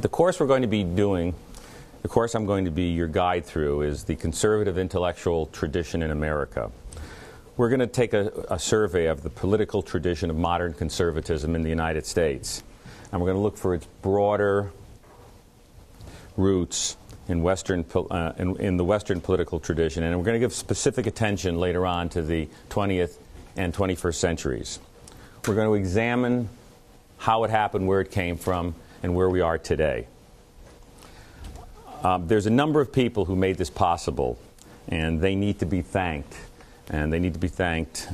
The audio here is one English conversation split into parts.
The course we're going to be doing, the course I'm going to be your guide through, is the conservative intellectual tradition in America. We're going to take a survey of the political tradition of modern conservatism in the United States. And we're going to look for its broader roots in the Western political tradition. And we're going to give specific attention later on to the 20th and 21st centuries. We're going to examine how it happened, where it came from, and where we are today. There's a number of people who made this possible, and they need to be thanked. And they need to be thanked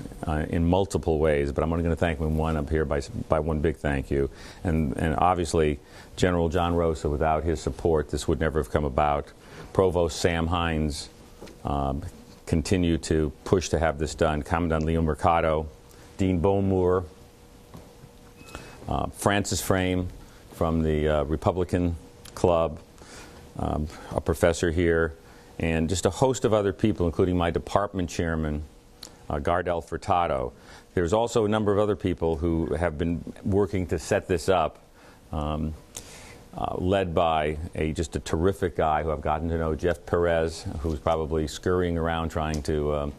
in multiple ways, but I'm only going to thank them one up here by one big thank you. And obviously, General John Rosa, without his support, this would never have come about. Provost Sam Hines continue to push to have this done. Commandant Leo Mercado, Dean Bowmoor, Francis Frame from the Republican Club, a professor here, and just a host of other people, including my department chairman, Gardel Furtado. There's also a number of other people who have been working to set this up, led by just a terrific guy who I've gotten to know, Jeff Perez, who's probably scurrying around trying to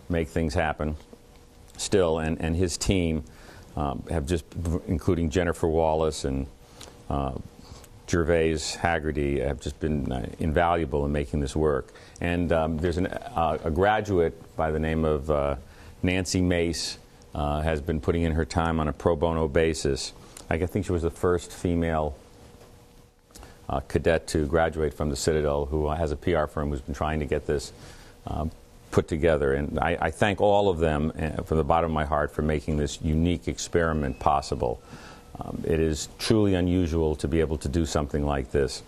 make things happen still, and his team have just, including Jennifer Wallace and Gervais Haggerty, have just been invaluable in making this work. And there's a graduate by the name of Nancy Mace has been putting in her time on a pro bono basis. I think she was the first female cadet to graduate from the Citadel, who has a PR firm who's been trying to get this put together. And I thank all of them from the bottom of my heart for making this unique experiment possible. It is truly unusual to be able to do something like this,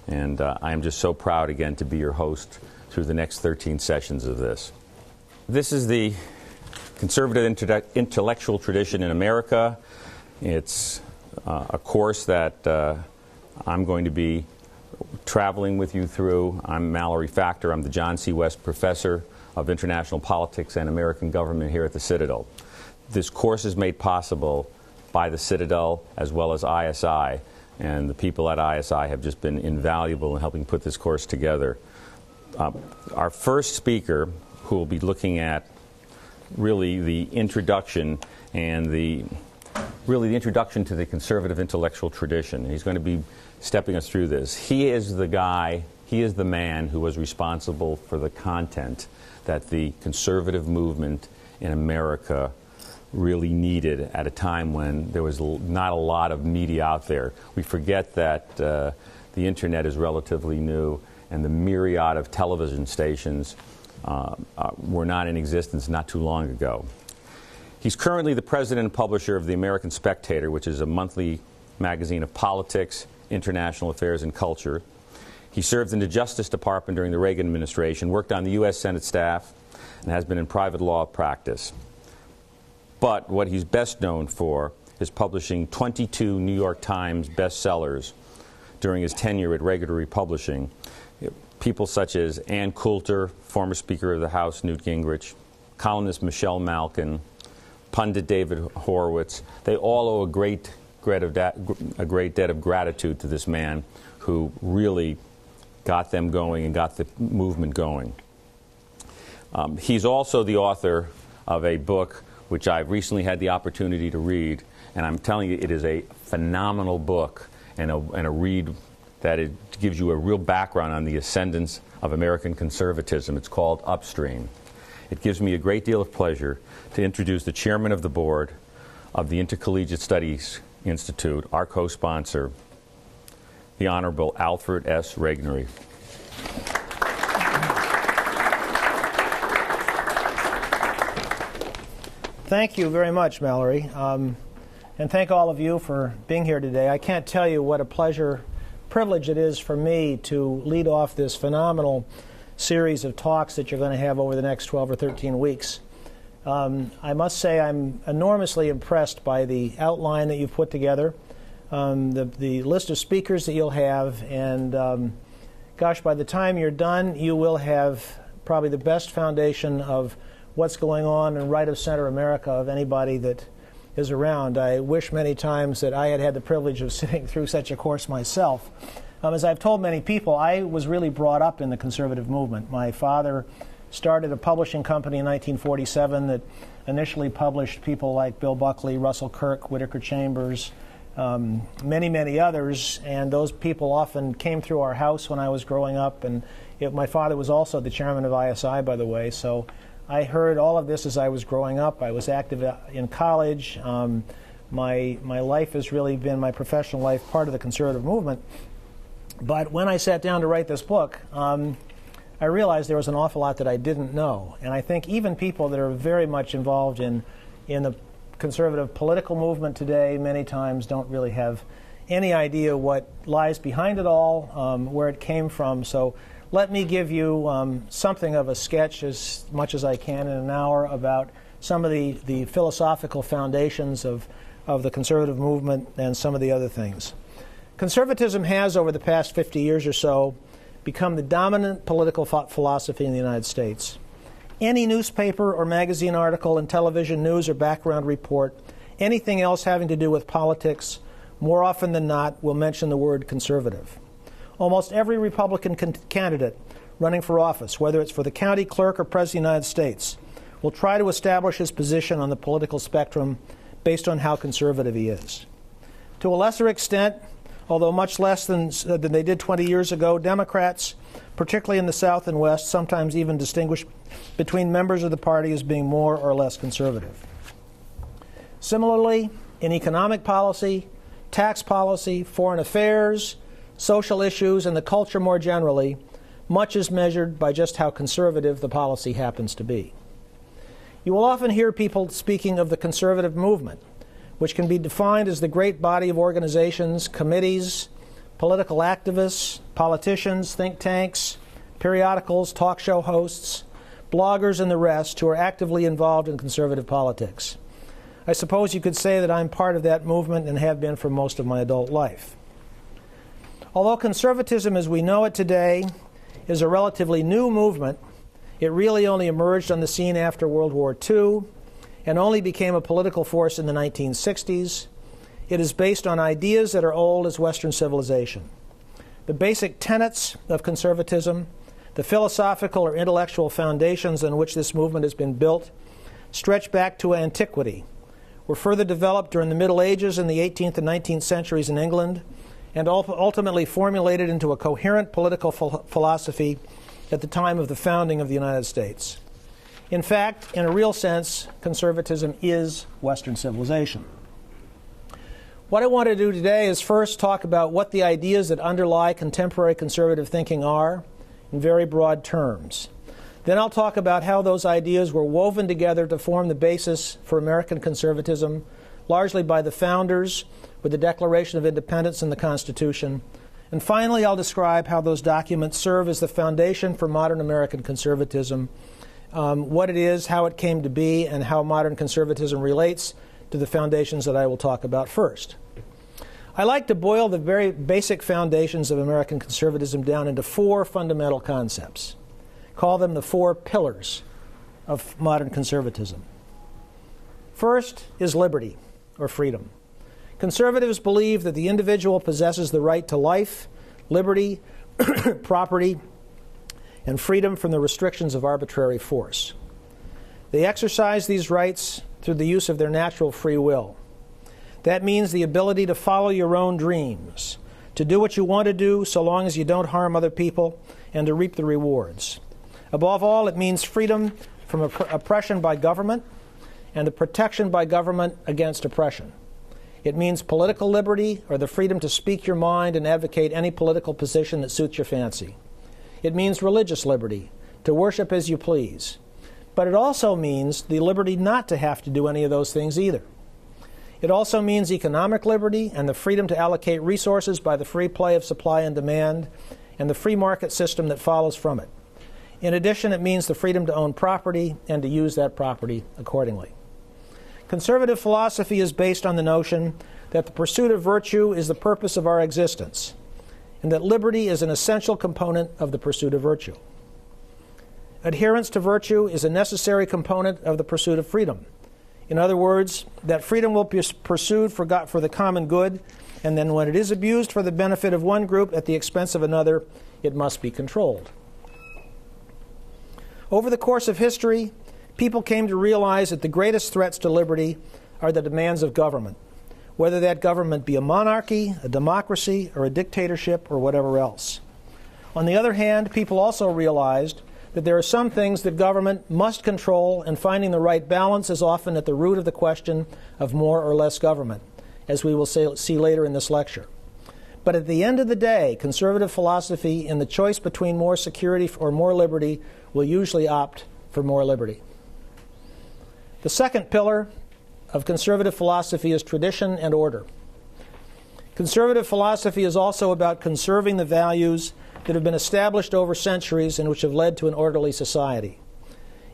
and I am just so proud again to be your host through the next 13 sessions of this. This is the conservative intellectual tradition in America. It's a course that I'm going to be traveling with you through. I'm Mallory Factor. I'm the John C. West Professor of International Politics and American Government here at the Citadel. This course is made possible by the Citadel as well as ISI, and the people at ISI have just been invaluable in helping put this course together. Our first speaker, who will be looking at really the introduction and the introduction to the conservative intellectual tradition. He's going to be stepping us through this. He is the guy, he is the man who was responsible for the content that the conservative movement in America really needed at a time when there was not a lot of media out there. We forget that the internet is relatively new, and the myriad of television stations were not in existence not too long ago. He's currently the president and publisher of the American Spectator, which is a monthly magazine of politics, international affairs, and culture. He served in the Justice Department during the Reagan administration, worked on the U.S. Senate staff, and has been in private law practice. But what he's best known for is publishing 22 New York Times bestsellers during his tenure at Regnery Publishing. People such as Ann Coulter, former Speaker of the House Newt Gingrich, columnist Michelle Malkin, pundit David Horowitz, they all owe a great debt of gratitude to this man who really got them going and got the movement going. He's also the author of a book which I've recently had the opportunity to read, and I'm telling you, it is a phenomenal book and a read that it gives you a real background on the ascendance of American conservatism. It's called Upstream. It gives me a great deal of pleasure to introduce the chairman of the board of the Intercollegiate Studies Institute, our co-sponsor, the Honorable Alfred S. Regnery. Thank you very much, Mallory, and thank all of you for being here today. I can't tell you what a privilege it is for me to lead off this phenomenal series of talks that you're going to have over the next 12 or 13 weeks. I must say I'm enormously impressed by the outline that you've put together, the list of speakers that you'll have, and gosh, by the time you're done, you will have probably the best foundation of what's going on in right-of-center America of anybody that is around. I wish many times that I had had the privilege of sitting through such a course myself. As I've told many people, I was really brought up in the conservative movement. My father started a publishing company in 1947 that initially published people like Bill Buckley, Russell Kirk, Whittaker Chambers, many, many others, and those people often came through our house when I was growing up, and my father was also the chairman of ISI, by the way, so I heard all of this as I was growing up. I was active in college. My life has really been, my professional life, part of the conservative movement. But when I sat down to write this book, I realized there was an awful lot that I didn't know. And I think even people that are very much involved in the conservative political movement today many times don't really have any idea what lies behind it all, where it came from. So let me give you something of a sketch, as much as I can in an hour, about some of the philosophical foundations of the conservative movement and some of the other things. Conservatism has, over the past 50 years or so, become the dominant political philosophy in the United States. Any newspaper or magazine article and television news or background report, anything else having to do with politics, more often than not, will mention the word conservative. Almost every Republican candidate running for office, whether it's for the county clerk or president of the United States, will try to establish his position on the political spectrum based on how conservative he is. To a lesser extent, although much less than they did 20 years ago, Democrats, particularly in the South and West, sometimes even distinguish between members of the party as being more or less conservative. Similarly, in economic policy, tax policy, foreign affairs, social issues, and the culture more generally, much is measured by just how conservative the policy happens to be. You will often hear people speaking of the conservative movement, which can be defined as the great body of organizations, committees, political activists, politicians, think tanks, periodicals, talk show hosts, bloggers, and the rest who are actively involved in conservative politics. I suppose you could say that I'm part of that movement and have been for most of my adult life. Although conservatism as we know it today is a relatively new movement, it really only emerged on the scene after World War II and only became a political force in the 1960s. It is based on ideas that are old as Western civilization. The basic tenets of conservatism, the philosophical or intellectual foundations on which this movement has been built, stretch back to antiquity, were further developed during the Middle Ages in the 18th and 19th centuries in England, and ultimately formulated into a coherent political philosophy at the time of the founding of the United States. In fact, in a real sense, conservatism is Western civilization. What I want to do today is first talk about what the ideas that underlie contemporary conservative thinking are in very broad terms. Then I'll talk about how those ideas were woven together to form the basis for American conservatism, largely by the founders, with the Declaration of Independence and the Constitution. And finally, I'll describe how those documents serve as the foundation for modern American conservatism, what it is, how it came to be, and how modern conservatism relates to the foundations that I will talk about first. I like to boil the very basic foundations of American conservatism down into four fundamental concepts. Call them the four pillars of modern conservatism. First is liberty, or freedom. Conservatives believe that the individual possesses the right to life, liberty, property, and freedom from the restrictions of arbitrary force. They exercise these rights through the use of their natural free will. That means the ability to follow your own dreams, to do what you want to do so long as you don't harm other people, and to reap the rewards. Above all, it means freedom from oppression by government and the protection by government against oppression. It means political liberty, or the freedom to speak your mind and advocate any political position that suits your fancy. It means religious liberty, to worship as you please. But it also means the liberty not to have to do any of those things either. It also means economic liberty and the freedom to allocate resources by the free play of supply and demand and the free market system that follows from it. In addition, it means the freedom to own property and to use that property accordingly. Conservative philosophy is based on the notion that the pursuit of virtue is the purpose of our existence, and that liberty is an essential component of the pursuit of virtue. Adherence to virtue is a necessary component of the pursuit of freedom. In other words, that freedom will be pursued for the common good, and then when it is abused for the benefit of one group at the expense of another, it must be controlled. Over the course of history, people came to realize that the greatest threats to liberty are the demands of government, whether that government be a monarchy, a democracy, or a dictatorship, or whatever else. On the other hand, people also realized that there are some things that government must control, and finding the right balance is often at the root of the question of more or less government, as we will see later in this lecture. But at the end of the day, conservative philosophy, in the choice between more security or more liberty, will usually opt for more liberty. The second pillar of conservative philosophy is tradition and order. Conservative philosophy is also about conserving the values that have been established over centuries and which have led to an orderly society.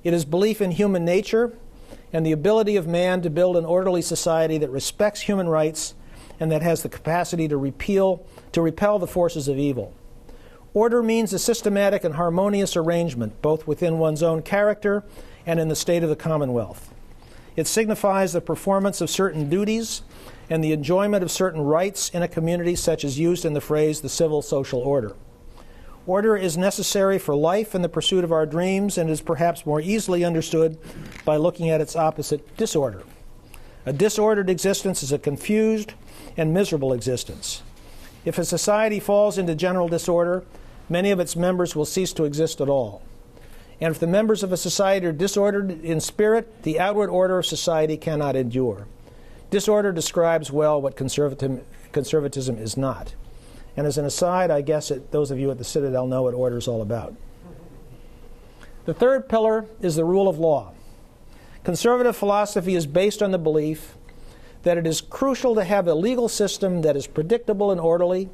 It is belief in human nature and the ability of man to build an orderly society that respects human rights and that has the capacity to repel the forces of evil. Order means a systematic and harmonious arrangement, both within one's own character and in the state of the Commonwealth. It signifies the performance of certain duties and the enjoyment of certain rights in a community, such as used in the phrase the civil social order. Order is necessary for life and the pursuit of our dreams, and is perhaps more easily understood by looking at its opposite, disorder. A disordered existence is a confused and miserable existence. If a society falls into general disorder, many of its members will cease to exist at all. And if the members of a society are disordered in spirit, the outward order of society cannot endure. Disorder describes well what conservatism is not. And as an aside, I guess those of you at the Citadel know what order is all about. The third pillar is the rule of law. Conservative philosophy is based on the belief that it is crucial to have a legal system that is predictable and orderly,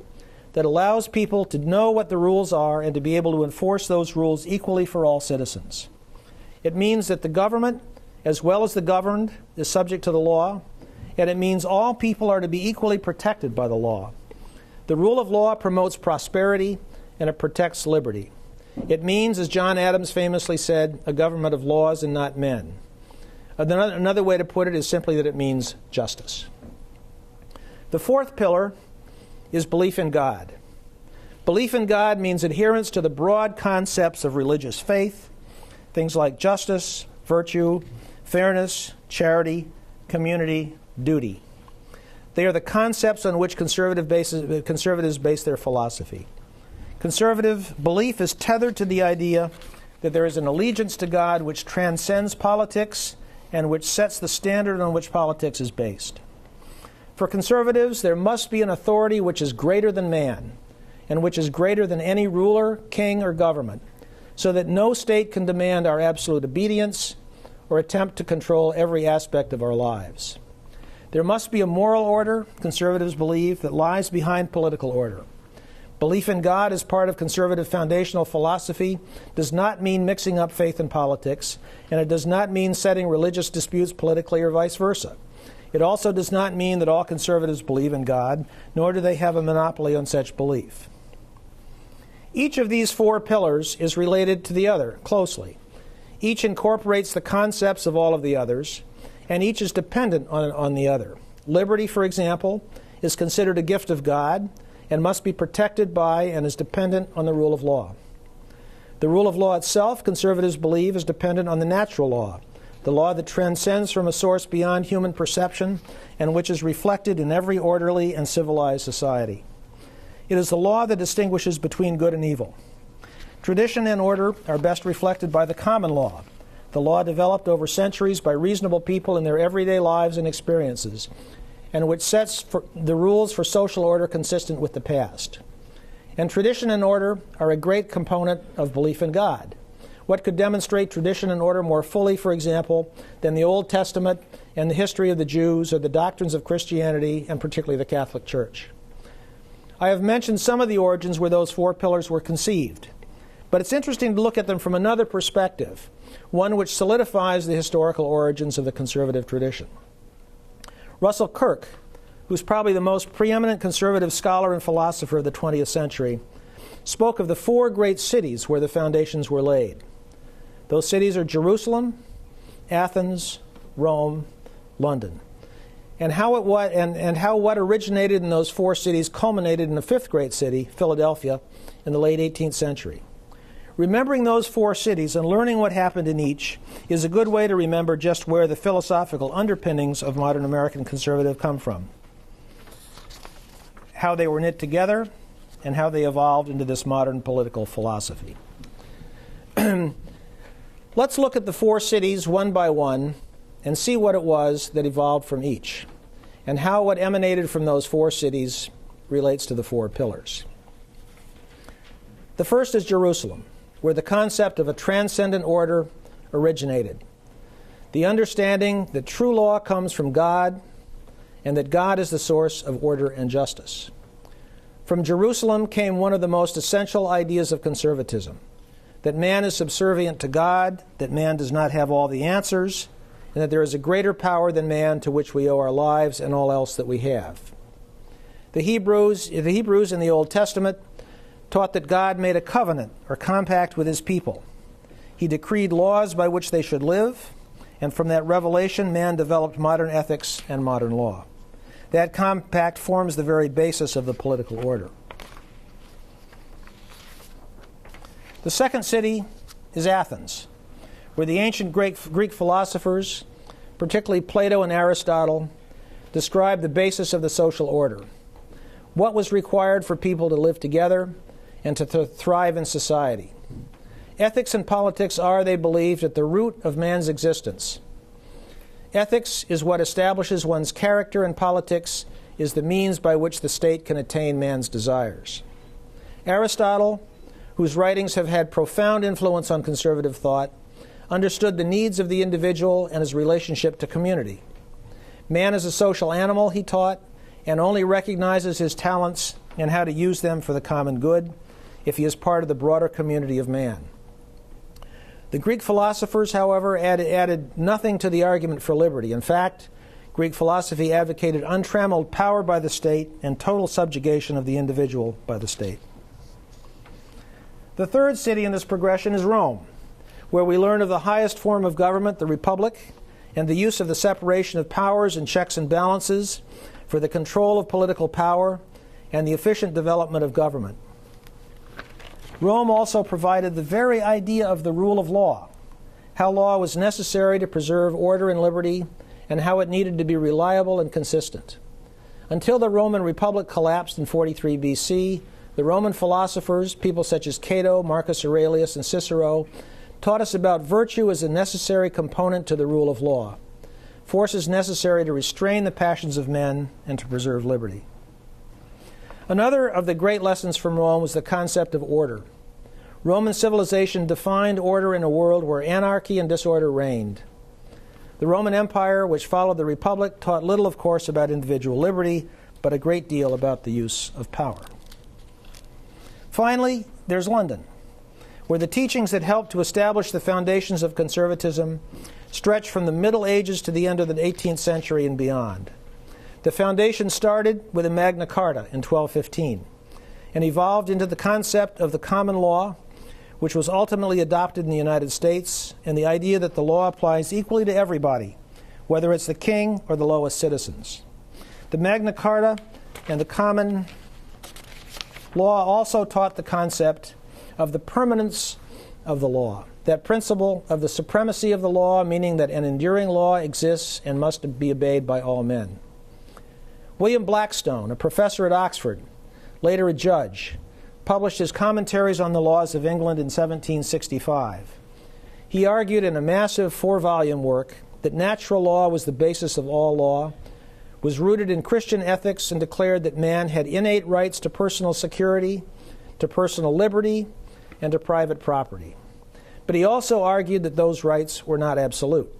that allows people to know what the rules are and to be able to enforce those rules equally for all citizens. It means that the government, as well as the governed, is subject to the law, and it means all people are to be equally protected by the law. The rule of law promotes prosperity, and it protects liberty. It means, as John Adams famously said, a government of laws and not men. Another way to put it is simply that it means justice. The fourth pillar is belief in God. Belief in God means adherence to the broad concepts of religious faith, things like justice, virtue, fairness, charity, community, duty. They are the concepts on which conservatives base their philosophy. Conservative belief is tethered to the idea that there is an allegiance to God which transcends politics and which sets the standard on which politics is based. For conservatives, there must be an authority which is greater than man, and which is greater than any ruler, king, or government, so that no state can demand our absolute obedience or attempt to control every aspect of our lives. There must be a moral order, conservatives believe, that lies behind political order. Belief in God as part of conservative foundational philosophy does not mean mixing up faith and politics, and it does not mean setting religious disputes politically or vice versa. It also does not mean that all conservatives believe in God, nor do they have a monopoly on such belief. Each of these four pillars is related to the other closely. Each incorporates the concepts of all of the others, and each is dependent on the other. Liberty, for example, is considered a gift of God and must be protected by and is dependent on the rule of law. The rule of law itself, conservatives believe, is dependent on the natural law, the law that transcends from a source beyond human perception and which is reflected in every orderly and civilized society. It is the law that distinguishes between good and evil. Tradition and order are best reflected by the common law, the law developed over centuries by reasonable people in their everyday lives and experiences, and which sets the rules for social order consistent with the past. And tradition and order are a great component of belief in God. What could demonstrate tradition and order more fully, for example, than the Old Testament and the history of the Jews or the doctrines of Christianity, and particularly the Catholic Church? I have mentioned some of the origins where those four pillars were conceived, but it's interesting to look at them from another perspective, one which solidifies the historical origins of the conservative tradition. Russell Kirk, who's probably the most preeminent conservative scholar and philosopher of the 20th century, spoke of the four great cities where the foundations were laid. Those cities are Jerusalem, Athens, Rome, London, and how what originated in those four cities culminated in the fifth great city, Philadelphia, in the late 18th century. Remembering those four cities and learning what happened in each is a good way to remember just where the philosophical underpinnings of modern American conservative come from, how they were knit together, and how they evolved into this modern political philosophy. Let's look at the four cities one by one and see what it was that evolved from each, and how what emanated from those four cities relates to the four pillars. The first is Jerusalem, where the concept of a transcendent order originated. The understanding that true law comes from God and that God is the source of order and justice. From Jerusalem came one of the most essential ideas of conservatism, that man is subservient to God, that man does not have all the answers, and that there is a greater power than man to which we owe our lives and all else that we have. The Hebrews in the Old Testament taught that God made a covenant or compact with his people. He decreed laws by which they should live, and from that revelation, man developed modern ethics and modern law. That compact forms the very basis of the political order. The second city is Athens, where the ancient Greek philosophers, particularly Plato and Aristotle, described the basis of the social order, what was required for people to live together and to thrive in society. Ethics and politics are, they believed, at the root of man's existence. Ethics is what establishes one's character, and politics is the means by which the state can attain man's desires. Aristotle, whose writings have had profound influence on conservative thought, understood the needs of the individual and his relationship to community. Man is a social animal, he taught, and only recognizes his talents and how to use them for the common good if he is part of the broader community of man. The Greek philosophers, however, added nothing to the argument for liberty. In fact, Greek philosophy advocated untrammeled power by the state and total subjugation of the individual by the state. The third city in this progression is Rome, where we learn of the highest form of government, the Republic, and the use of the separation of powers and checks and balances for the control of political power and the efficient development of government. Rome also provided the very idea of the rule of law, how law was necessary to preserve order and liberty, and how it needed to be reliable and consistent. Until the Roman Republic collapsed in 43 BC, the Roman philosophers, people such as Cato, Marcus Aurelius, and Cicero, taught us about virtue as a necessary component to the rule of law, forces necessary to restrain the passions of men and to preserve liberty. Another of the great lessons from Rome was the concept of order. Roman civilization defined order in a world where anarchy and disorder reigned. The Roman Empire, which followed the Republic, taught little, of course, about individual liberty, but a great deal about the use of power. Finally, there's London, where the teachings that helped to establish the foundations of conservatism stretch from the Middle Ages to the end of the 18th century and beyond. The foundation started with a Magna Carta in 1215 and evolved into the concept of the common law, which was ultimately adopted in the United States, and the idea that the law applies equally to everybody, whether it's the king or the lowest citizens. The Magna Carta and the common law also taught the concept of the permanence of the law, that principle of the supremacy of the law, meaning that an enduring law exists and must be obeyed by all men. William Blackstone, a professor at Oxford, later a judge, published his commentaries on the laws of England in 1765. He argued in a massive 4-volume work that natural law was the basis of all law, was rooted in Christian ethics, and declared that man had innate rights to personal security, to personal liberty, and to private property. But he also argued that those rights were not absolute.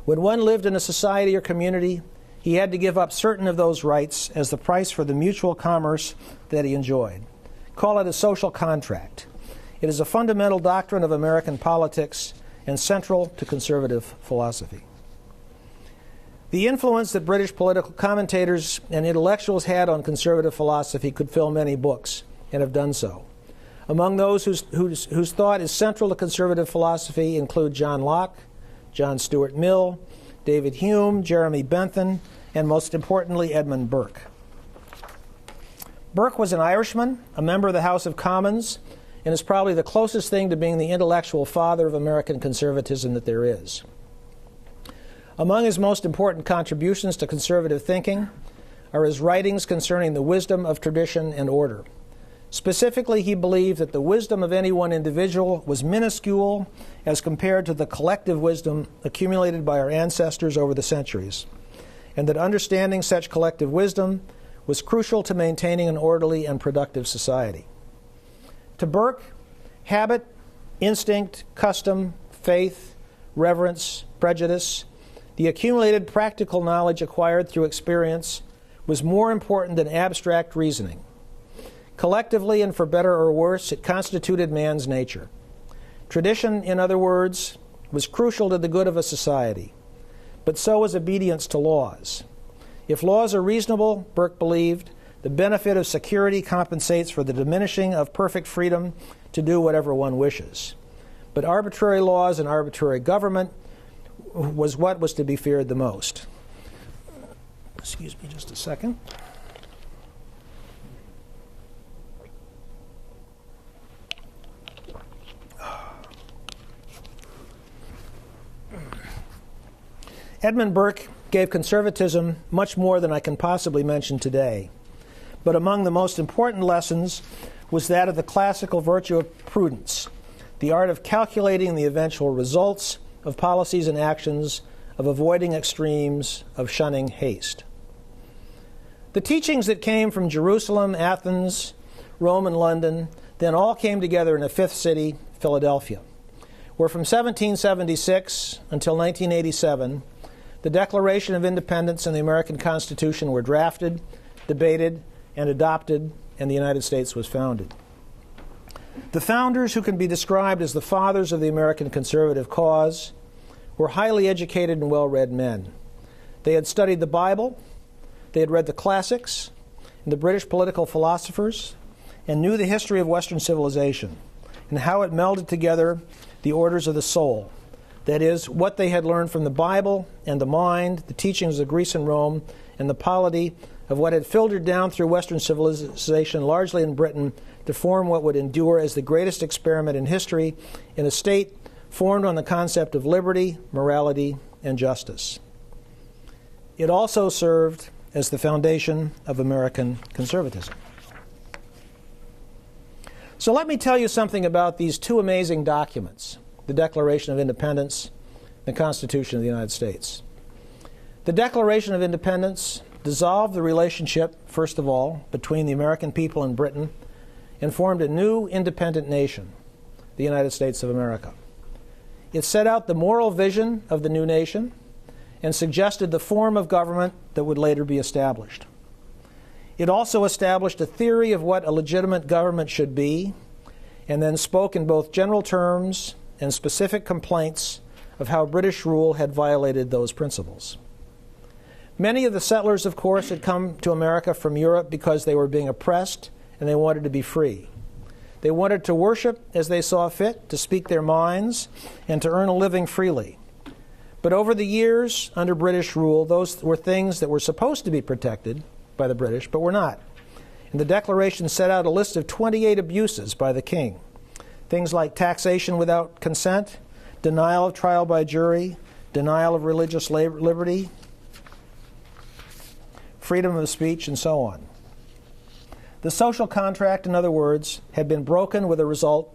When one lived in a society or community, he had to give up certain of those rights as the price for the mutual commerce that he enjoyed. Call it a social contract. It is a fundamental doctrine of American politics and central to conservative philosophy. The influence that British political commentators and intellectuals had on conservative philosophy could fill many books, and have done so. Among those whose thought is central to conservative philosophy include John Locke, John Stuart Mill, David Hume, Jeremy Bentham, and most importantly, Edmund Burke. Burke was an Irishman, a member of the House of Commons, and is probably the closest thing to being the intellectual father of American conservatism that there is. Among his most important contributions to conservative thinking are his writings concerning the wisdom of tradition and order. Specifically, he believed that the wisdom of any one individual was minuscule as compared to the collective wisdom accumulated by our ancestors over the centuries, and that understanding such collective wisdom was crucial to maintaining an orderly and productive society. To Burke, habit, instinct, custom, faith, reverence, prejudice, the accumulated practical knowledge acquired through experience was more important than abstract reasoning. Collectively, and for better or worse, it constituted man's nature. Tradition, in other words, was crucial to the good of a society, but so was obedience to laws. If laws are reasonable, Burke believed, the benefit of security compensates for the diminishing of perfect freedom to do whatever one wishes. But arbitrary laws and arbitrary government was what was to be feared the most. Excuse me just a second. Edmund Burke gave conservatism much more than I can possibly mention today. But among the most important lessons was that of the classical virtue of prudence, the art of calculating the eventual results of policies and actions, of avoiding extremes, of shunning haste. The teachings that came from Jerusalem, Athens, Rome, and London then all came together in a fifth city, Philadelphia, where from 1776 until 1987, the Declaration of Independence and the American Constitution were drafted, debated, and adopted, and the United States was founded. The founders, who can be described as the fathers of the American conservative cause, were highly educated and well-read men. They had studied the Bible, they had read the classics, and the British political philosophers, and knew the history of Western civilization and how it melded together the orders of the soul. That is, what they had learned from the Bible and the mind, the teachings of Greece and Rome, and the polity of what had filtered down through Western civilization, largely in Britain, to form what would endure as the greatest experiment in history in a state formed on the concept of liberty, morality, and justice. It also served as the foundation of American conservatism. So let me tell you something about these two amazing documents, the Declaration of Independence, and the Constitution of the United States. The Declaration of Independence dissolved the relationship, first of all, between the American people and Britain, and formed a new independent nation, the United States of America. It set out the moral vision of the new nation and suggested the form of government that would later be established. It also established a theory of what a legitimate government should be, and then spoke in both general terms and specific complaints of how British rule had violated those principles. Many of the settlers, of course, had come to America from Europe because they were being oppressed and they wanted to be free. They wanted to worship as they saw fit, to speak their minds, and to earn a living freely. But over the years, under British rule, those were things that were supposed to be protected by the British, but were not. And the Declaration set out a list of 28 abuses by the king. Things like taxation without consent, denial of trial by jury, denial of religious liberty, freedom of speech, and so on. The social contract, in other words, had been broken with the result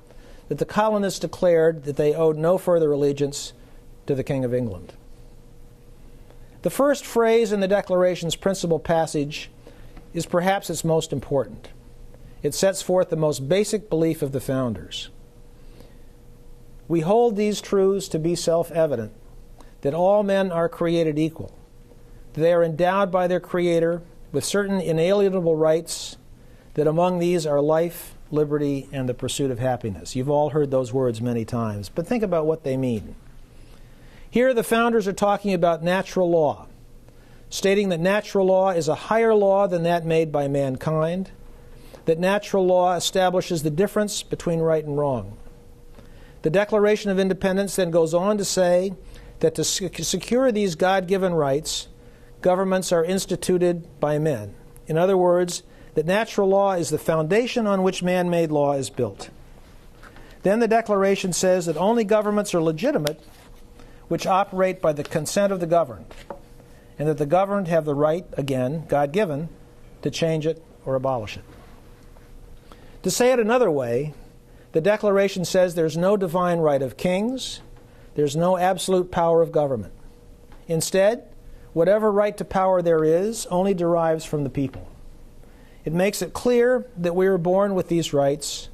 that the colonists declared that they owed no further allegiance to the King of England. The first phrase in the Declaration's principal passage is perhaps its most important. It sets forth the most basic belief of the founders. We hold these truths to be self-evident, that all men are created equal. They are endowed by their Creator with certain inalienable rights, that among these are life, liberty, and the pursuit of happiness. You've all heard those words many times, but think about what they mean. Here the founders are talking about natural law, stating that natural law is a higher law than that made by mankind, that natural law establishes the difference between right and wrong. The Declaration of Independence then goes on to say that to secure these God-given rights, governments are instituted by men. In other words, that natural law is the foundation on which man-made law is built. Then the Declaration says that only governments are legitimate which operate by the consent of the governed, and that the governed have the right, again, God-given, to change it or abolish it. To say it another way, the Declaration says there's no divine right of kings, there's no absolute power of government. Instead, whatever right to power there is only derives from the people. It makes it clear that we are born with these rights,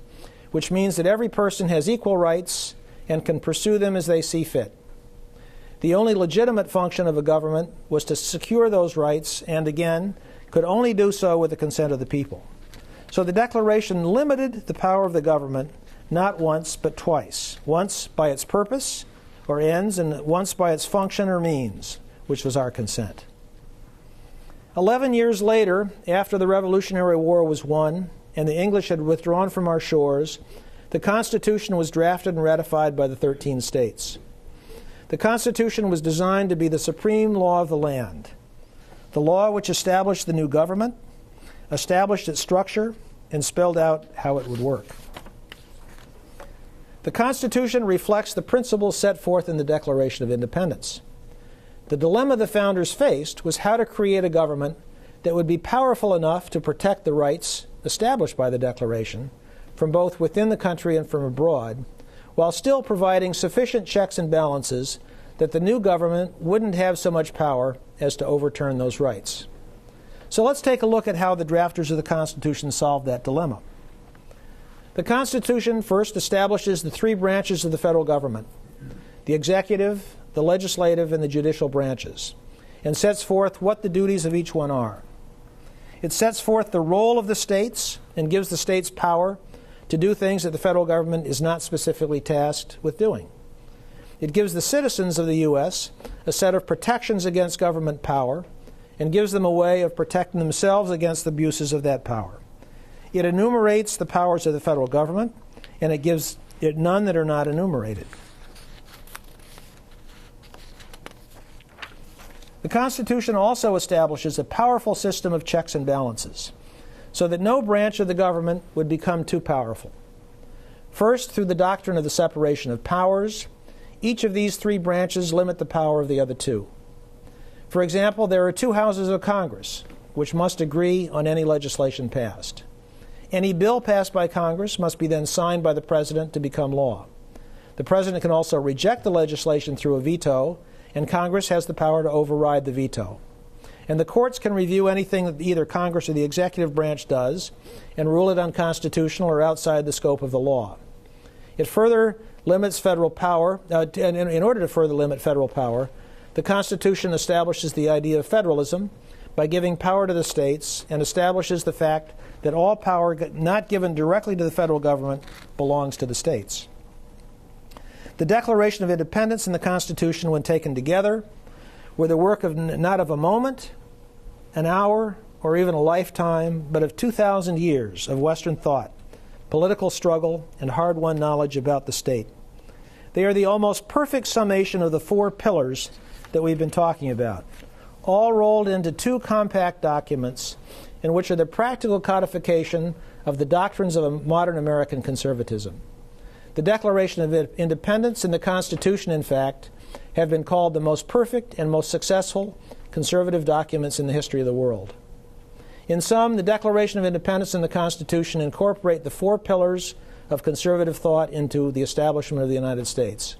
which means that every person has equal rights and can pursue them as they see fit. The only legitimate function of a government was to secure those rights, and again, could only do so with the consent of the people. So the Declaration limited the power of the government not once but twice, once by its purpose or ends, and once by its function or means, which was our consent. 11 years later, after the Revolutionary War was won and the English had withdrawn from our shores, the Constitution was drafted and ratified by the 13 states. The Constitution was designed to be the supreme law of the land, the law which established the new government, established its structure, and spelled out how it would work. The Constitution reflects the principles set forth in the Declaration of Independence. The dilemma the founders faced was how to create a government that would be powerful enough to protect the rights established by the Declaration from both within the country and from abroad, while still providing sufficient checks and balances that the new government wouldn't have so much power as to overturn those rights. So let's take a look at how the drafters of the Constitution solved that dilemma. The Constitution first establishes the three branches of the federal government: the executive, the legislative, and the judicial branches, and sets forth what the duties of each one are. It sets forth the role of the states and gives the states power to do things that the federal government is not specifically tasked with doing. It gives the citizens of the U.S. a set of protections against government power and gives them a way of protecting themselves against the abuses of that power. It enumerates the powers of the federal government, and it gives it none that are not enumerated. The Constitution also establishes a powerful system of checks and balances, so that no branch of the government would become too powerful. First, through the doctrine of the separation of powers, each of these three branches limit the power of the other two. For example, there are two houses of Congress, which must agree on any legislation passed. Any bill passed by Congress must be then signed by the President to become law. The President can also reject the legislation through a veto, and Congress has the power to override the veto. And the courts can review anything that either Congress or the executive branch does and rule it unconstitutional or outside the scope of the law. It further limits federal power. In order to further limit federal power, the Constitution establishes the idea of federalism by giving power to the states and establishes the fact that all power not given directly to the federal government belongs to the states. The Declaration of Independence and the Constitution, when taken together, were the work of not of a moment, an hour, or even a lifetime, but of 2,000 years of Western thought, political struggle, and hard-won knowledge about the state. They are the almost perfect summation of the four pillars that we've been talking about, all rolled into two compact documents in which are the practical codification of the doctrines of modern American conservatism. The Declaration of Independence and the Constitution, in fact, have been called the most perfect and most successful conservative documents in the history of the world. In sum, the Declaration of Independence and the Constitution incorporate the four pillars of conservative thought into the establishment of the United States.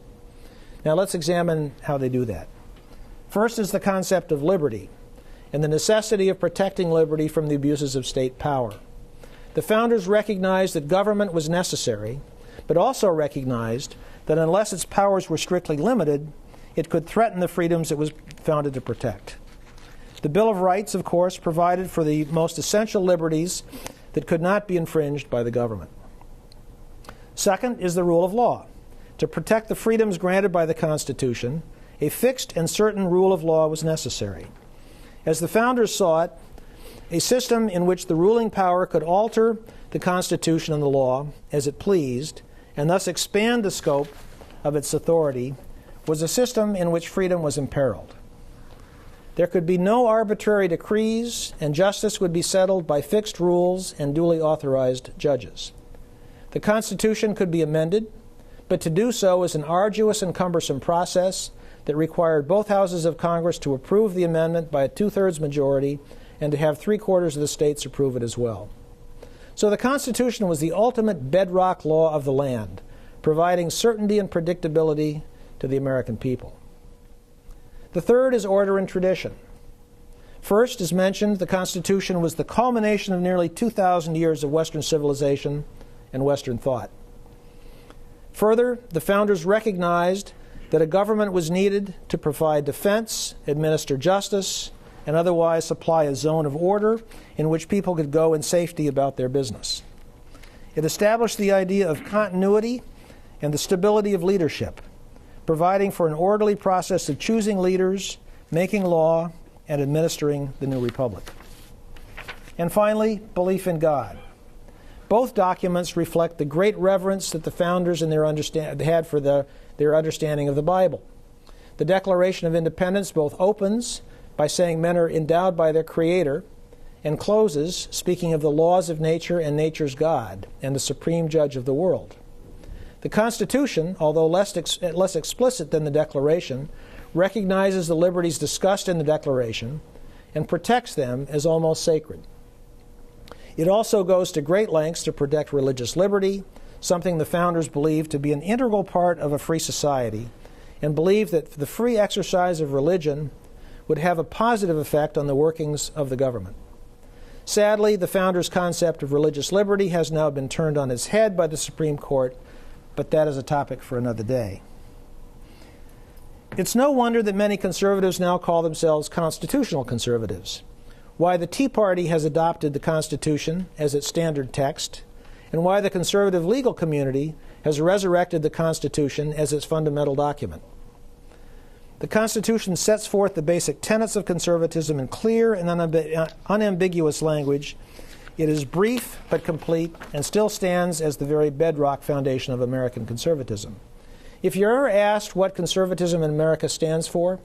Now let's examine how they do that. First is the concept of liberty and the necessity of protecting liberty from the abuses of state power. The founders recognized that government was necessary, but also recognized that unless its powers were strictly limited, it could threaten the freedoms it was founded to protect. The Bill of Rights, of course, provided for the most essential liberties that could not be infringed by the government. Second is the rule of law. To protect the freedoms granted by the Constitution, a fixed and certain rule of law was necessary. As the founders saw it, a system in which the ruling power could alter the Constitution and the law as it pleased, and thus expand the scope of its authority, was a system in which freedom was imperiled. There could be no arbitrary decrees, and justice would be settled by fixed rules and duly authorized judges. The Constitution could be amended, but to do so is an arduous and cumbersome process that required both houses of Congress to approve the amendment by a two-thirds majority and to have three-quarters of the states approve it as well. So the Constitution was the ultimate bedrock law of the land, providing certainty and predictability to the American people. The third is order and tradition. First, as mentioned, the Constitution was the culmination of nearly 2,000 years of Western civilization and Western thought. Further, the founders recognized that a government was needed to provide defense, administer justice, and otherwise supply a zone of order in which people could go in safety about their business. It established the idea of continuity and the stability of leadership, providing for an orderly process of choosing leaders, making law, and administering the new republic. And finally, belief in God. Both documents reflect the great reverence that the founders had for their understanding of the Bible. The Declaration of Independence both opens by saying men are endowed by their Creator and closes speaking of the laws of nature and nature's God and the supreme judge of the world. The Constitution, although less explicit than the Declaration, recognizes the liberties discussed in the Declaration and protects them as almost sacred. It also goes to great lengths to protect religious liberty, something the founders believed to be an integral part of a free society, and believed that the free exercise of religion would have a positive effect on the workings of the government. Sadly, the founders' concept of religious liberty has now been turned on its head by the Supreme Court, but that is a topic for another day. It's no wonder that many conservatives now call themselves constitutional conservatives. Why the Tea Party has adopted the Constitution as its standard text, and why the conservative legal community has resurrected the Constitution as its fundamental document. The Constitution sets forth the basic tenets of conservatism in clear and unambiguous language. It is brief but complete and still stands as the very bedrock foundation of American conservatism. If you're ever asked what conservatism in America stands for,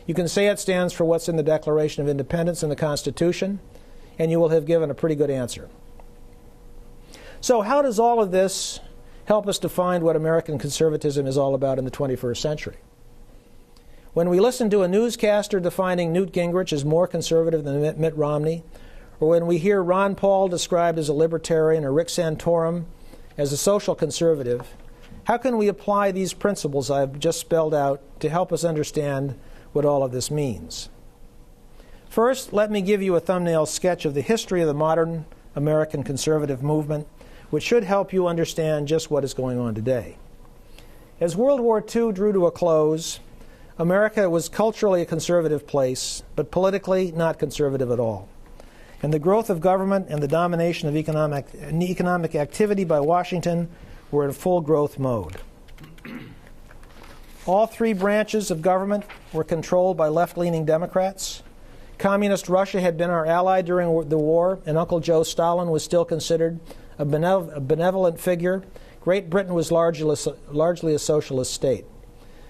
you can say it stands for what's in the Declaration of Independence and the Constitution, and you will have given a pretty good answer. So how does all of this help us define what American conservatism is all about in the 21st century? When we listen to a newscaster defining Newt Gingrich as more conservative than Mitt Romney, or when we hear Ron Paul described as a libertarian or Rick Santorum as a social conservative, how can we apply these principles I've just spelled out to help us understand what all of this means? First, let me give you a thumbnail sketch of the history of the modern American conservative movement, which should help you understand just what is going on today. As World War II drew to a close, America was culturally a conservative place, but politically not conservative at all. And the growth of government and the domination of economic activity by Washington were in full growth mode. All three branches of government were controlled by left-leaning Democrats. Communist Russia had been our ally during the war, and Uncle Joe Stalin was still considered a benevolent figure. Great Britain was largely a socialist state.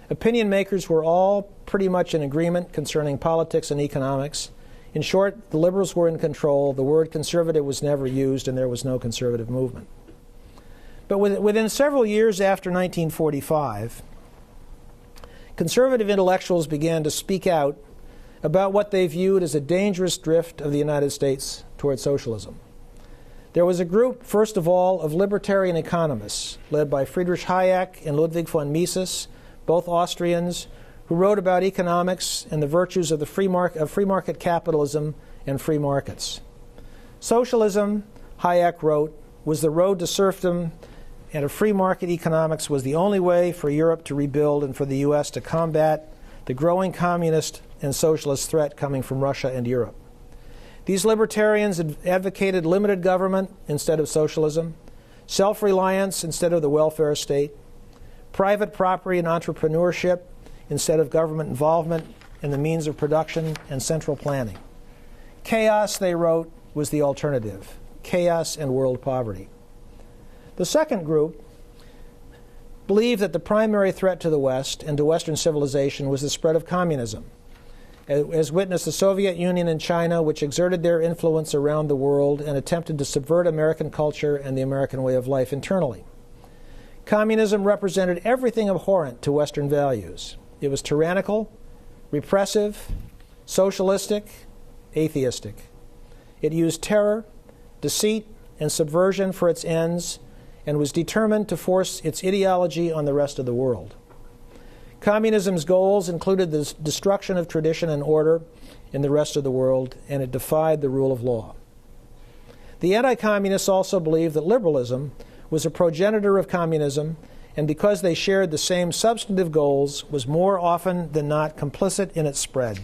Opinion makers were all pretty much in agreement concerning politics and economics. In short, the liberals were in control, the word conservative was never used, and there was no conservative movement. But within several years after 1945, conservative intellectuals began to speak out about what they viewed as a dangerous drift of the United States toward socialism. There was a group, first of all, of libertarian economists led by Friedrich Hayek and Ludwig von Mises, both Austrians, who wrote about economics and the virtues of free market capitalism and free markets. Socialism, Hayek wrote, was the road to serfdom, and a free market economics was the only way for Europe to rebuild and for the U.S. to combat the growing communist and socialist threat coming from Russia and Europe. These libertarians advocated limited government instead of socialism, self-reliance instead of the welfare state, private property and entrepreneurship instead of government involvement in the means of production and central planning. Chaos, they wrote, was the alternative. Chaos and world poverty. The second group believed that the primary threat to the West and to Western civilization was the spread of communism, as witnessed the Soviet Union and China, which exerted their influence around the world and attempted to subvert American culture and the American way of life internally. Communism represented everything abhorrent to Western values. It was tyrannical, repressive, socialistic, atheistic. It used terror, deceit, and subversion for its ends, and was determined to force its ideology on the rest of the world. Communism's goals included the destruction of tradition and order in the rest of the world, and it defied the rule of law. The anti-communists also believed that liberalism was a progenitor of communism, and because they shared the same substantive goals, was more often than not complicit in its spread.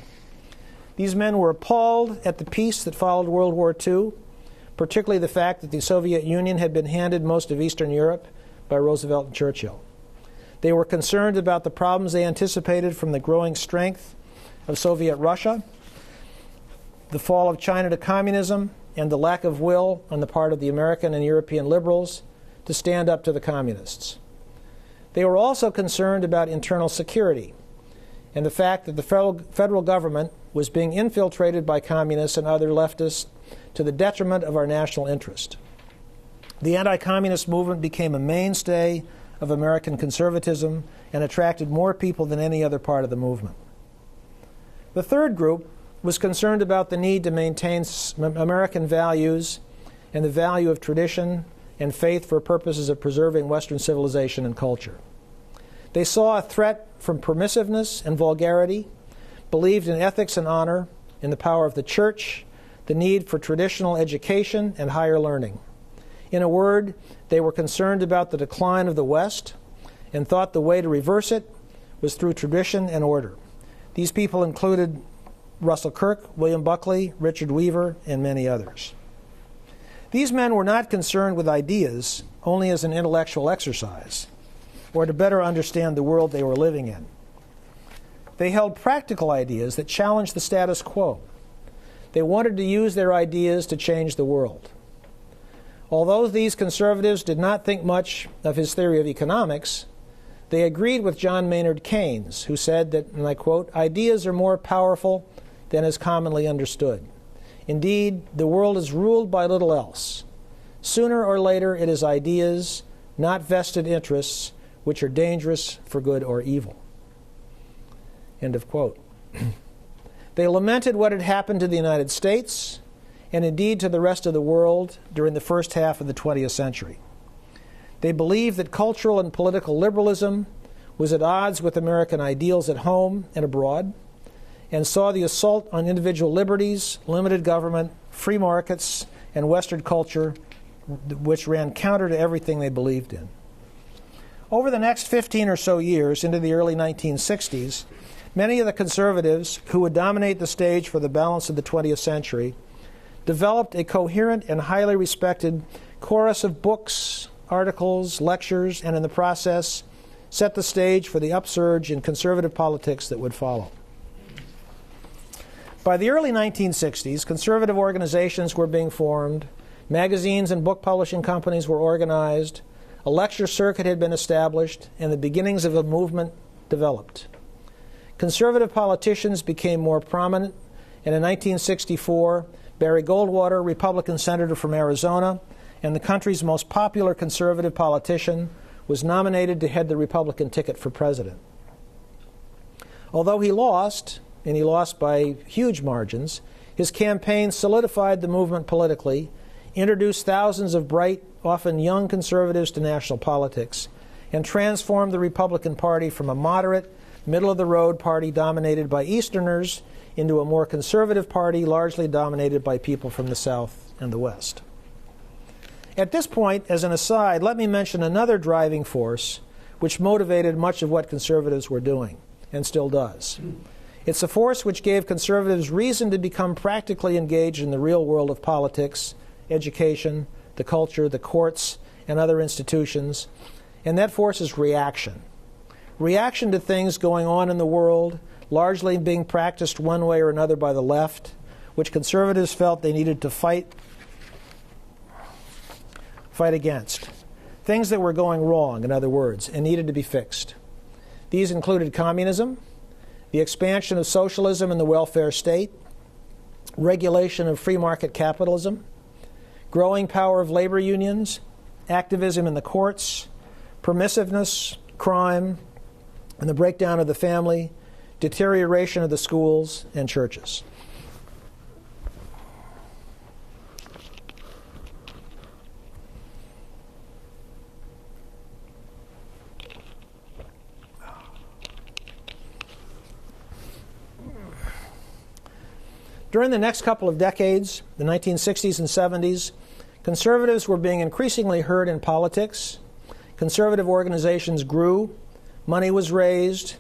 These men were appalled at the peace that followed World War II, particularly the fact that the Soviet Union had been handed most of Eastern Europe by Roosevelt and Churchill. They were concerned about the problems they anticipated from the growing strength of Soviet Russia, the fall of China to communism, and the lack of will on the part of the American and European liberals to stand up to the communists. They were also concerned about internal security and the fact that the federal government was being infiltrated by communists and other leftists to the detriment of our national interest. The anti-communist movement became a mainstay of American conservatism and attracted more people than any other part of the movement. The third group was concerned about the need to maintain American values and the value of tradition and faith for purposes of preserving Western civilization and culture. They saw a threat from permissiveness and vulgarity, believed in ethics and honor, in the power of the church, the need for traditional education and higher learning. In a word, they were concerned about the decline of the West and thought the way to reverse it was through tradition and order. These people included Russell Kirk, William Buckley, Richard Weaver, and many others. These men were not concerned with ideas only as an intellectual exercise or to better understand the world they were living in. They held practical ideas that challenged the status quo. They wanted to use their ideas to change the world. Although these conservatives did not think much of his theory of economics, they agreed with John Maynard Keynes, who said that, and I quote, "Ideas are more powerful than is commonly understood. Indeed, the world is ruled by little else. Sooner or later, it is ideas, not vested interests, which are dangerous for good or evil." End of quote. They lamented what had happened to the United States, and indeed to the rest of the world during the first half of the 20th century. They believed that cultural and political liberalism was at odds with American ideals at home and abroad, and saw the assault on individual liberties, limited government, free markets, and Western culture, which ran counter to everything they believed in. Over the next 15 or so years, into the early 1960s, many of the conservatives who would dominate the stage for the balance of the 20th century developed a coherent and highly respected chorus of books, articles, lectures, and in the process set the stage for the upsurge in conservative politics that would follow. By the early 1960s, conservative organizations were being formed, magazines and book publishing companies were organized, a lecture circuit had been established, and the beginnings of a movement developed. Conservative politicians became more prominent, and in 1964, Barry Goldwater, Republican senator from Arizona, and the country's most popular conservative politician, was nominated to head the Republican ticket for president. Although he lost, and he lost by huge margins, his campaign solidified the movement politically, introduced thousands of bright, often young conservatives to national politics, and transformed the Republican Party from a moderate, middle-of-the-road party dominated by Easterners into a more conservative party largely dominated by people from the South and the West. At this point, as an aside, let me mention another driving force which motivated much of what conservatives were doing, and still does. It's a force which gave conservatives reason to become practically engaged in the real world of politics, education, the culture, the courts, and other institutions, and that force is reaction. Reaction to things going on in the world, largely being practiced one way or another by the left, which conservatives felt they needed to fight against. things that were going wrong, in other words, and needed to be fixed. These included communism, the expansion of socialism and the welfare state, regulation of free market capitalism, growing power of labor unions, activism in the courts, permissiveness, crime, and the breakdown of the family, deterioration of the schools and churches. During the next couple of decades, the 1960s and 70s, conservatives were being increasingly heard in politics. Conservative organizations grew, money was raised,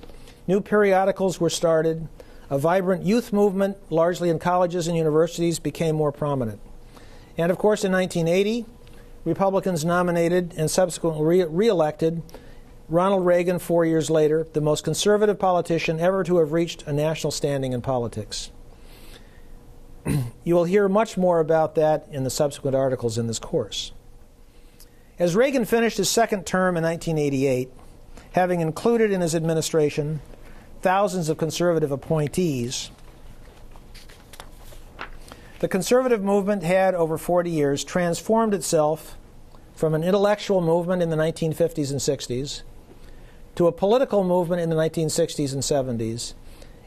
new periodicals were started, a vibrant youth movement, largely in colleges and universities, became more prominent. And of course, in 1980, Republicans nominated and subsequently re-elected Ronald Reagan 4 years later, the most conservative politician ever to have reached a national standing in politics. You will hear much more about that in the subsequent articles in this course. As Reagan finished his second term in 1988, having included in his administration thousands of conservative appointees, the conservative movement had, over 40 years, transformed itself from an intellectual movement in the 1950s and 60s to a political movement in the 1960s and 70s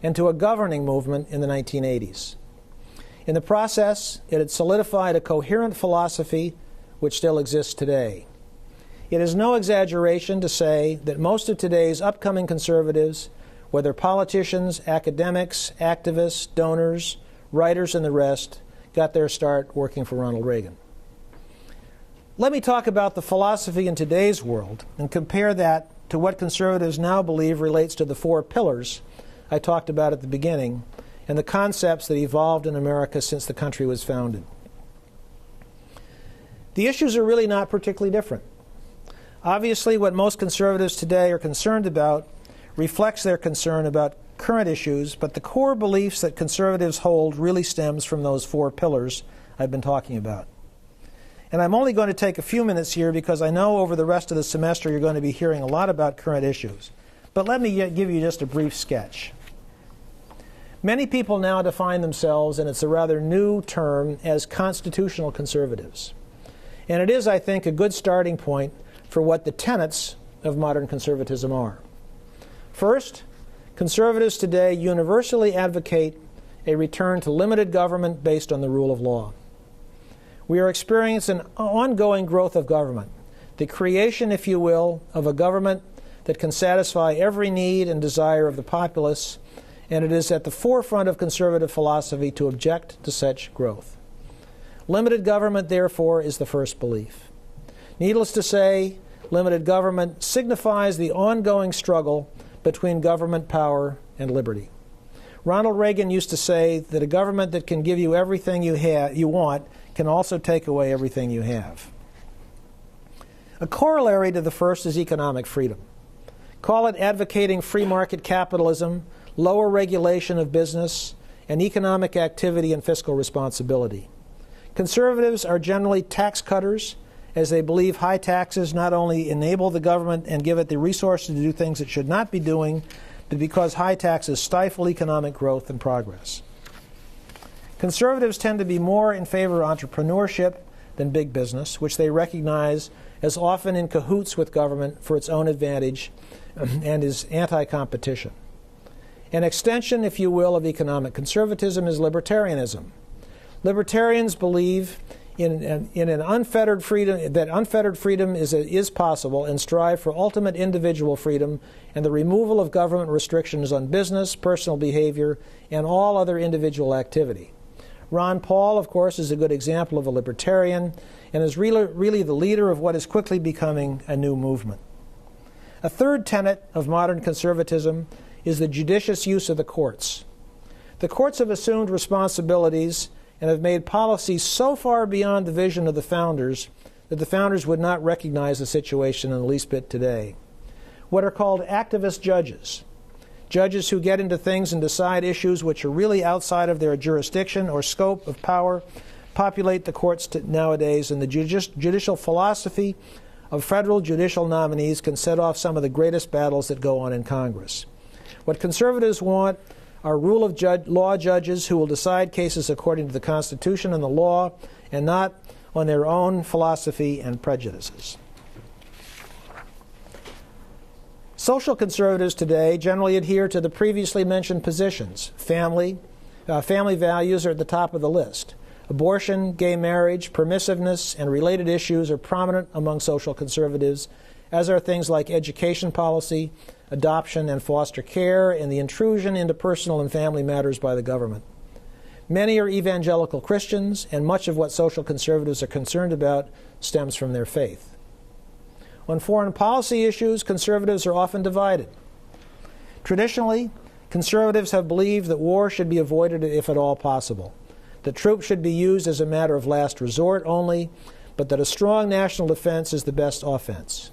and to a governing movement in the 1980s. In the process, it had solidified a coherent philosophy which still exists today. It is no exaggeration to say that most of today's upcoming conservatives, whether politicians, academics, activists, donors, writers, and the rest, got their start working for Ronald Reagan. Let me talk about the philosophy in today's world and compare that to what conservatives now believe relates to the four pillars I talked about at the beginning and the concepts that evolved in America since the country was founded. The issues are really not particularly different. Obviously, what most conservatives today are concerned about reflects their concern about current issues, but the core beliefs that conservatives hold really stems from those four pillars I've been talking about. And I'm only going to take a few minutes here because I know over the rest of the semester you're going to be hearing a lot about current issues. But let me give you just a brief sketch. Many people now define themselves, and it's a rather new term, as constitutional conservatives. And it is, I think, a good starting point for what the tenets of modern conservatism are. First, conservatives today universally advocate a return to limited government based on the rule of law. We are experiencing an ongoing growth of government, the creation, if you will, of a government that can satisfy every need and desire of the populace, and it is at the forefront of conservative philosophy to object to such growth. Limited government, therefore, is the first belief. Needless to say, limited government signifies the ongoing struggle between government power and liberty. Ronald Reagan used to say that a government that can give you everything you want can also take away everything you have. A corollary to the first is economic freedom. Call it advocating free market capitalism, lower regulation of business, and economic activity and fiscal responsibility. Conservatives are generally tax cutters, as they believe high taxes not only enable the government and give it the resources to do things it should not be doing, but because high taxes stifle economic growth and progress. Conservatives tend to be more in favor of entrepreneurship than big business, which they recognize as often in cahoots with government for its own advantage and is anti-competition. An extension, if you will, of economic conservatism is libertarianism. Libertarians believe in an unfettered freedom, that unfettered freedom is possible, and strive for ultimate individual freedom and the removal of government restrictions on business, personal behavior, and all other individual activity. Ron Paul, of course, is a good example of a libertarian and is really the leader of what is quickly becoming a new movement. A third tenet of modern conservatism is the judicious use of the courts. The courts have assumed responsibilities and have made policies so far beyond the vision of the founders that the founders would not recognize the situation in the least bit today. What are called activist judges, judges who get into things and decide issues which are really outside of their jurisdiction or scope of power, populate the courts nowadays, and the judicial philosophy of federal judicial nominees can set off some of the greatest battles that go on in Congress. What conservatives want are rule of law judges who will decide cases according to the Constitution and the law and not on their own philosophy and prejudices. Social conservatives today generally adhere to the previously mentioned positions. Family values are at the top of the list. Abortion, gay marriage, permissiveness, and related issues are prominent among social conservatives, as are things like education policy, adoption and foster care, and the intrusion into personal and family matters by the government. Many are evangelical Christians, and much of what social conservatives are concerned about stems from their faith. On foreign policy issues, conservatives are often divided. Traditionally, conservatives have believed that war should be avoided if at all possible, that troops should be used as a matter of last resort only, but that a strong national defense is the best offense.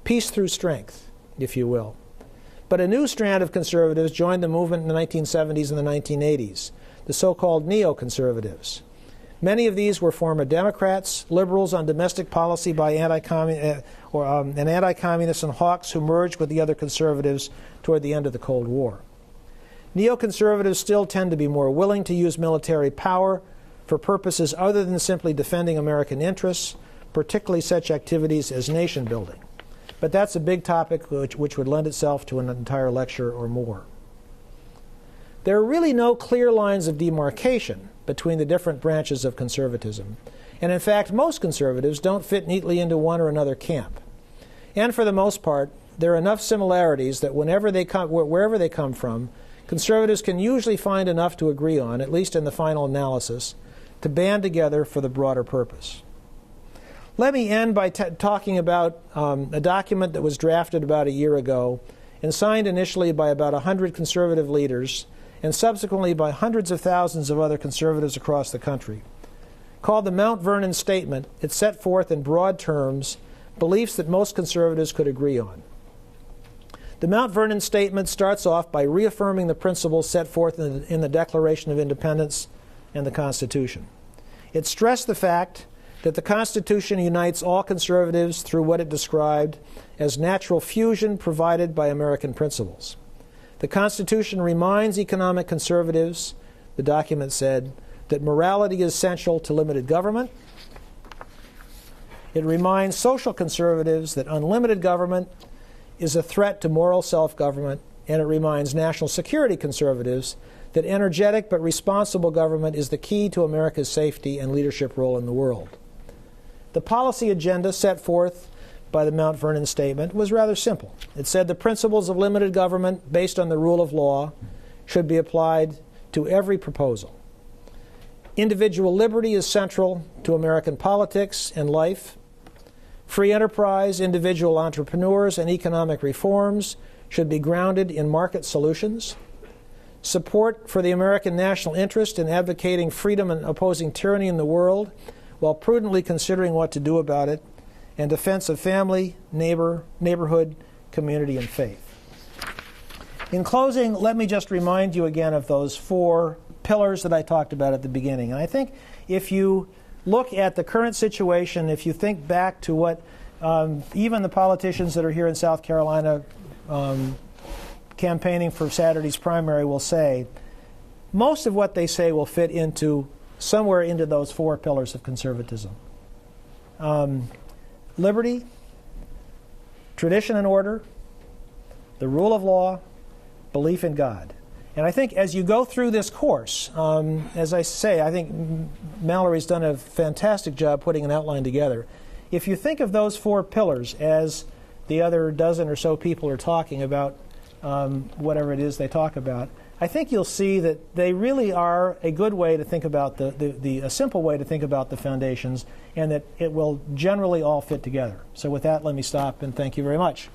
Peace through strength, if you will. But a new strand of conservatives joined the movement in the 1970s and the 1980s, the so-called Neoconservatives. Many of these were former Democrats, liberals on domestic policy by anti-communists and hawks who merged with the other conservatives toward the end of the Cold War. Neoconservatives still tend to be more willing to use military power for purposes other than simply defending American interests, particularly such activities as nation building. But that's a big topic which would lend itself to an entire lecture or more. There are really no clear lines of demarcation between the different branches of conservatism. And in fact, most conservatives don't fit neatly into one or another camp. And for the most part, there are enough similarities that wherever they come from, conservatives can usually find enough to agree on, at least in the final analysis, to band together for the broader purpose. Let me end by talking about a document that was drafted about a year ago and signed initially by about 100 conservative leaders and subsequently by hundreds of thousands of other conservatives across the country. Called the Mount Vernon Statement, it set forth in broad terms beliefs that most conservatives could agree on. The Mount Vernon Statement starts off by reaffirming the principles set forth in the Declaration of Independence and the Constitution. It stressed the fact that the Constitution unites all conservatives through what it described as natural fusion provided by American principles. The Constitution reminds economic conservatives, the document said, that morality is essential to limited government. It reminds social conservatives that unlimited government is a threat to moral self-government, and it reminds national security conservatives that energetic but responsible government is the key to America's safety and leadership role in the world. The policy agenda set forth by the Mount Vernon Statement was rather simple. It said the principles of limited government based on the rule of law should be applied to every proposal. Individual liberty is central to American politics and life. Free enterprise, individual entrepreneurs, and economic reforms should be grounded in market solutions. Support for the American national interest in advocating freedom and opposing tyranny in the world while prudently considering what to do about it, and defense of family, neighborhood, community, and faith. In closing, let me just remind you again of those four pillars that I talked about at the beginning. And I think if you look at the current situation, if you think back to what even the politicians that are here in South Carolina campaigning for Saturday's primary will say, most of what they say will fit into somewhere into those four pillars of conservatism. Liberty, tradition and order, the rule of law, belief in God. And I think as you go through this course, as I say, I think Mallory's done a fantastic job putting an outline together. If you think of those four pillars as the other dozen or so people are talking about whatever it is they talk about, I think you'll see that they really are a good way to think about a simple way to think about the foundations, and that it will generally all fit together. So with that, let me stop and thank you very much.